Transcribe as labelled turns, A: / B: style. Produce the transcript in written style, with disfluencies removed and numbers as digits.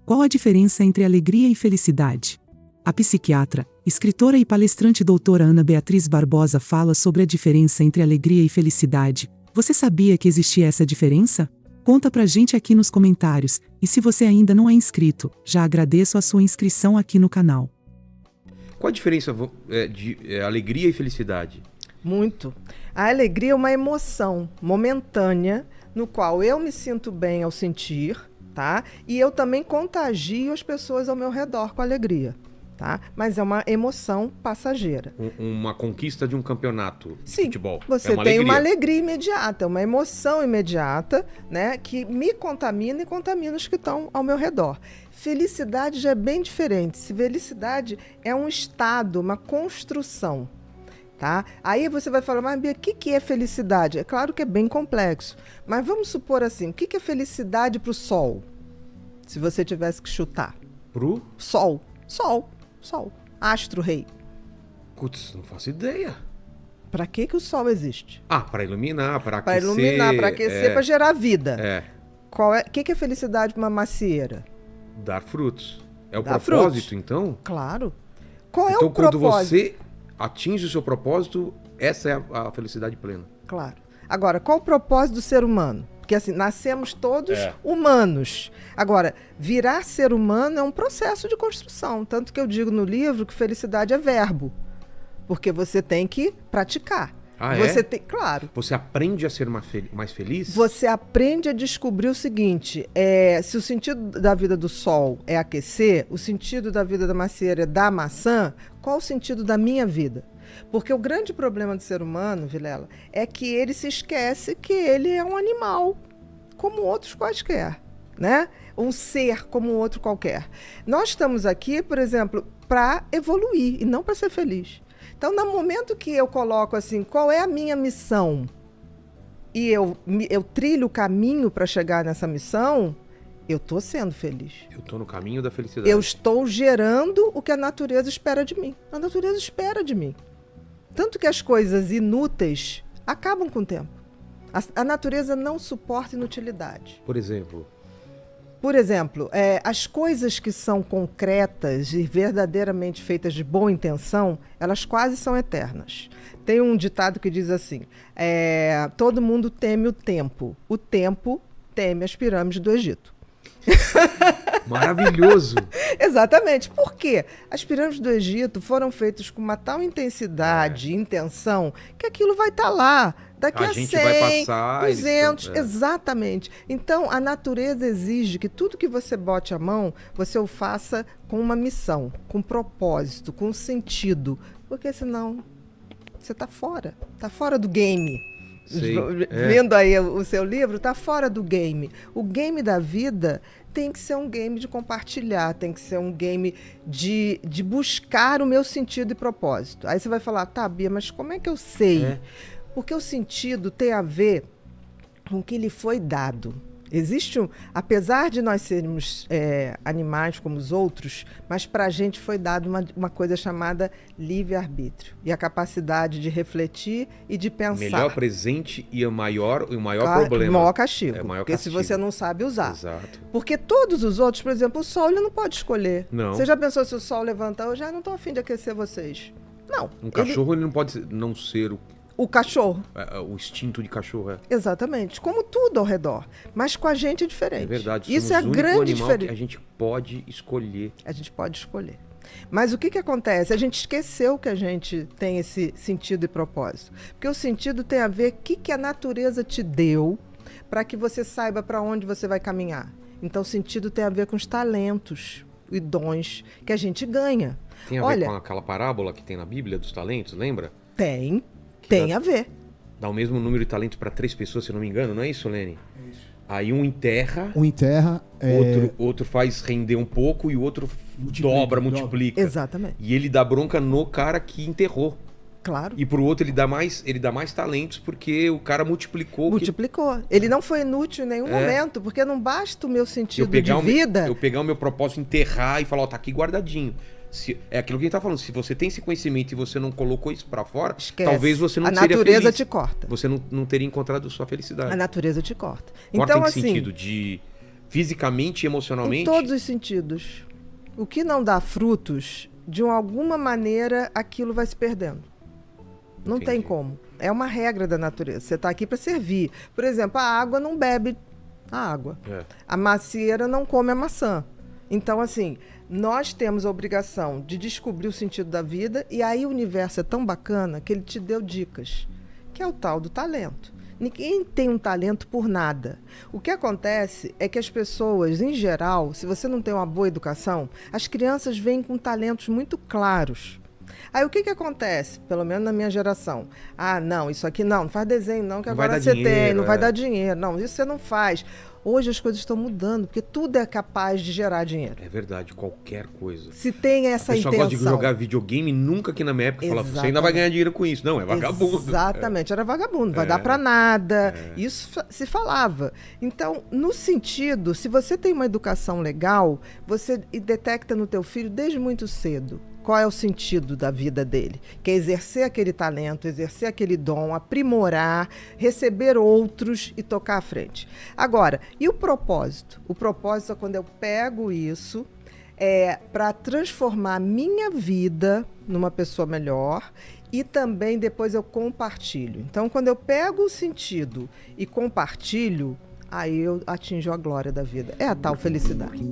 A: Qual a diferença entre alegria e felicidade? A psiquiatra, escritora e palestrante doutora Ana Beatriz Barbosa fala sobre a diferença entre alegria e felicidade. Você sabia que existia essa diferença? Conta pra gente aqui nos comentários, e se você ainda não é inscrito, já agradeço a sua inscrição aqui no canal.
B: Qual a diferença de alegria e felicidade?
C: Muito. A alegria é uma emoção momentânea, no qual eu me sinto bem ao sentir, tá? E eu também contagio as pessoas ao meu redor com alegria, tá? Mas é uma emoção passageira.
B: Uma conquista de um campeonato de
C: Sim,
B: futebol.
C: você tem uma alegria imediata, uma emoção imediata, né? Que me contamina e contamina os que estão ao meu redor. Felicidade já é bem diferente. Felicidade é um estado, uma construção. Tá? Aí você vai falar, mas Bia, o que é felicidade? É claro que é bem complexo, mas vamos supor assim, o que é felicidade para o Sol? Se você tivesse que chutar.
B: Pro?
C: Sol, astro-rei.
B: Putz, não faço ideia.
C: Para que o Sol existe?
B: Para iluminar, para aquecer.
C: Para iluminar, para aquecer, para gerar vida.
B: É.
C: O que é felicidade para uma macieira?
B: Dar frutos. É o
C: Dar
B: propósito,
C: frutos.
B: Então?
C: Claro. Qual é
B: então,
C: o propósito?
B: Quando você atinge o seu propósito, essa é a felicidade plena.
C: Claro. Agora, qual o propósito do ser humano? Porque assim, nascemos todos humanos. Agora, virar ser humano é um processo de construção. Tanto que eu digo no livro que felicidade é verbo. Porque você tem que praticar. Você tem, claro.
B: Você aprende a ser mais feliz?
C: Você aprende a descobrir o seguinte, se o sentido da vida do sol é aquecer, o sentido da vida da macieira é dar maçã, qual o sentido da minha vida? Porque o grande problema do ser humano, Vilela, é que ele se esquece que ele é um animal, como outros quaisquer, né? Um ser como outro qualquer. Nós estamos aqui, por exemplo, para evoluir e não para ser feliz. Então, no momento que eu coloco assim, qual é a minha missão? E eu trilho o caminho para chegar nessa missão, eu estou sendo feliz.
B: Eu estou no caminho da felicidade.
C: Eu estou gerando o que a natureza espera de mim. A natureza espera de mim. Tanto que as coisas inúteis acabam com o tempo. A natureza não suporta inutilidade.
B: Por exemplo?
C: Por exemplo, as coisas que são concretas e verdadeiramente feitas de boa intenção, elas quase são eternas. Tem um ditado que diz assim, todo mundo teme o tempo teme as pirâmides do Egito.
B: Maravilhoso!
C: Exatamente. Por quê? As pirâmides do Egito foram feitas com uma tal intensidade e intenção que aquilo vai estar lá. Daqui a 100,
B: vai passar,
C: 200, exatamente. Então, a natureza exige que tudo que você bote a mão, você o faça com uma missão, com propósito, com sentido. Porque senão, você está fora do game. Vendo aí o seu livro, está fora do game. O game da vida tem que ser um game de compartilhar, tem que ser um game de buscar o meu sentido e propósito. Aí você vai falar, tá, Bia, mas como é que eu sei? Porque o sentido tem a ver com o que lhe foi dado. Existe apesar de nós sermos animais como os outros, mas para a gente foi dado uma coisa chamada livre-arbítrio. E a capacidade de refletir e de pensar.
B: Melhor presente e o maior problema.
C: O maior castigo.
B: Maior
C: porque
B: castigo.
C: Se você não sabe usar.
B: Exato.
C: Porque todos os outros, por exemplo, o sol ele não pode escolher.
B: Não.
C: Você já pensou se o sol levantar? Eu já não estou a fim de aquecer vocês. Não.
B: Um cachorro ele não pode não ser
C: o cachorro.
B: O instinto de cachorro.
C: Exatamente. Como tudo ao redor. Mas com a gente é diferente.
B: É verdade.
C: Isso é a grande diferença.
B: A gente pode escolher.
C: A gente pode escolher. Mas o que acontece? A gente esqueceu que a gente tem esse sentido e propósito. Porque o sentido tem a ver com o que a natureza te deu para que você saiba para onde você vai caminhar. Então, o sentido tem a ver com os talentos e dons que a gente ganha.
B: Tem a ver com aquela parábola que tem na Bíblia dos talentos, lembra?
C: Tem a ver.
B: Dá o mesmo número de talentos para 3 pessoas, se eu não me engano, não é isso, Lene? É isso. Aí um enterra, outro faz render um pouco e o outro multiplica.
C: Exatamente.
B: E ele dá bronca no cara que enterrou.
C: Claro.
B: E pro outro ele dá mais talentos porque o cara multiplicou.
C: Ele não foi inútil em nenhum momento, porque não basta o meu sentido de vida.
B: Eu pegar o meu propósito, enterrar e falar, tá aqui guardadinho. É aquilo que a gente tá falando, se você tem esse conhecimento e você não colocou isso pra fora,
C: esquece.
B: Talvez você não seria feliz.
C: A natureza te corta.
B: Você não teria encontrado sua felicidade.
C: A natureza te corta.
B: Corta
C: então,
B: em que
C: assim,
B: sentido? De Fisicamente e emocionalmente?
C: Em todos os sentidos. O que não dá frutos, de alguma maneira, aquilo vai se perdendo. Não tem como. É uma regra da natureza. Você está aqui para servir. Por exemplo, a água não bebe a água. A macieira não come a maçã. Então, assim, nós temos a obrigação de descobrir o sentido da vida, e aí o universo é tão bacana que ele te deu dicas, que é o tal do talento. Ninguém tem um talento por nada. O que acontece é que as pessoas, em geral, se você não tem uma boa educação, as crianças vêm com talentos muito claros. Aí o que acontece? Pelo menos na minha geração. Ah, não, isso aqui não faz desenho não, que agora você tem, não vai dar dinheiro. Não, isso você não faz. Hoje as coisas estão mudando, porque tudo é capaz de gerar dinheiro.
B: É verdade, qualquer coisa.
C: Se tem essa intenção.
B: A pessoa gosta de jogar videogame, nunca que na minha época falava, você ainda vai ganhar dinheiro com isso. Não, é vagabundo.
C: Exatamente, era vagabundo, não vai dar pra nada. Isso se falava. Então, no sentido, se você tem uma educação legal, você detecta no teu filho desde muito cedo qual é o sentido da vida dele, que é exercer aquele talento, exercer aquele dom, aprimorar, receber outros e tocar à frente. Agora, e o propósito? O propósito é quando eu pego isso para transformar a minha vida numa pessoa melhor e também depois eu compartilho. Então, quando eu pego o sentido e compartilho, aí eu atinjo a glória da vida. É a tal felicidade.